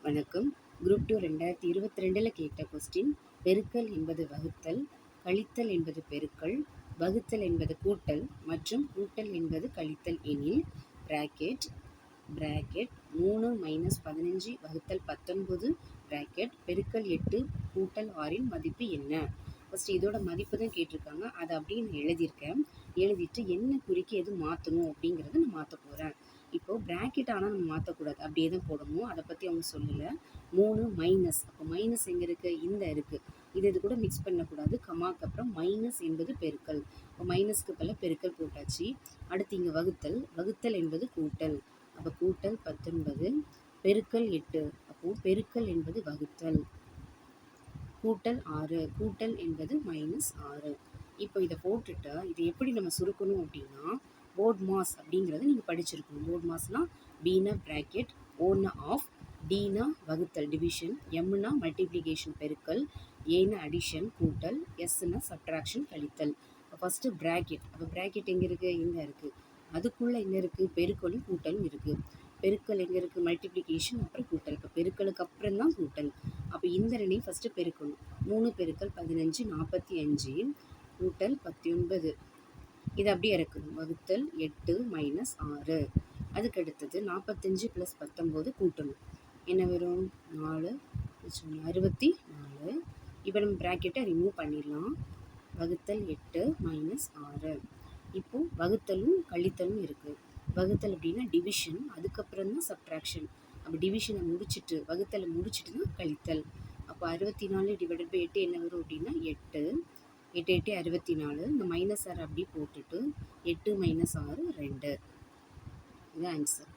வணக்கம். குரூப் 2 2022ல் கேட்ட கொஸ்டின். பெருக்கல் என்பது வகுத்தல், கழித்தல் என்பது பெருக்கல், வகுத்தல் என்பது கூட்டல் மற்றும் கூட்டல் என்பது கழித்தல் எனில் பிராக்கெட் 3 - 15 வகுத்தல் 19 பிராக்கெட் பெருக்கல் 8 கூட்டல் 6 மதிப்பு என்ன? ஃபஸ்ட்டு இதோட மதிப்பு தான் கேட்டிருக்காங்க. அதை அப்படியே நான் எழுதியிருக்கேன். எழுதிட்டு என்ன குறிக்க எது மாற்றணும் அப்படிங்கிறத நான் மாற்ற போகிறேன். இப்போது பிராக்கெட் ஆனால் நம்ம மாற்றக்கூடாது, அப்படியே தான் போடணும். அதை பற்றி அவங்க சொல்லலை. 3 மைனஸ், அப்போ மைனஸ் எங்கே இருக்குது? இந்த இருக்குது. இது கூட மிக்ஸ் பண்ணக்கூடாது. கமாக்கு அப்புறம் மைனஸ் என்பது பெருக்கல். இப்போ மைனஸ்க்கு பதிலாக பெருக்கல் போட்டாச்சு. அடுத்து இங்கே வகுத்தல் என்பது கூட்டல். அப்போ கூட்டல் 19 பெருக்கல் 8, அப்போது பெருக்கல் என்பது வகுத்தல், கூட்டல் 6, கூட்டல் என்பது -6. இப்போ இதை போட்டுட்டு இதை எப்படி நம்ம சுருக்கணும் அப்படின்னா, போர்ட் மாஸ் அப்படிங்கிறத நீங்கள் படிச்சிருக்கணும். போர்ட் மாஸ்னால் பீனா பிராக்கெட், ஓனா ஆஃப், டீனா வகுத்தல் டிவிஷன், எம்னா மல்டிப்ளிகேஷன் பெருக்கல், ஏனா அடிஷன் கூட்டல், எஸ்னா சப்ட்ராக்ஷன் கழித்தல். First bracket. அப்போ பிராக்கெட் எங்கே இருக்குது? இங்கே இருக்குது. அதுக்குள்ளே என்ன இருக்குது? பெருக்கலும் கூட்டலும் இருக்குது. பெருக்கல் எங்கே இருக்குது? மல்டிப்ளிகேஷன் அப்புறம் கூட்டல். இப்போ பெருக்கலுக்கு அப்புறம் தான் கூட்டல். அப்போ இந்த ரெண்டையும் ஃபஸ்ட்டு பெருக்கணும். 3 பெருக்கல் 15 45 கூட்டல் 19. இது அப்படியே இறக்கணும். வகுத்தல் 8 - 6. அதுக்கு அடுத்தது 45 + 19 கூட்டணும். என்ன வரும்? 4 64. இப்போ நம்ம ப்ராக்கெட்டை ரிமூவ் பண்ணிடலாம். வகுத்தல் 8 - 6. இப்போது வகுத்தலும் கழித்தலும் இருக்குது. வகுத்தல் அப்படின்னா டிவிஷன், அதுக்கப்புறம் தான் சப்ட்ராக்ஷன். அப்போ டிவிஷனை முடிச்சுட்டு வகுத்தலை முடிச்சுட்டு தான் கழித்தல். அப்போ 64 / 8 என்ன வரும் அப்படின்னா 8. 8 8 64. இந்த -6 அப்படி போட்டுட்டு 8 - 6 2. இது ஆன்சர்.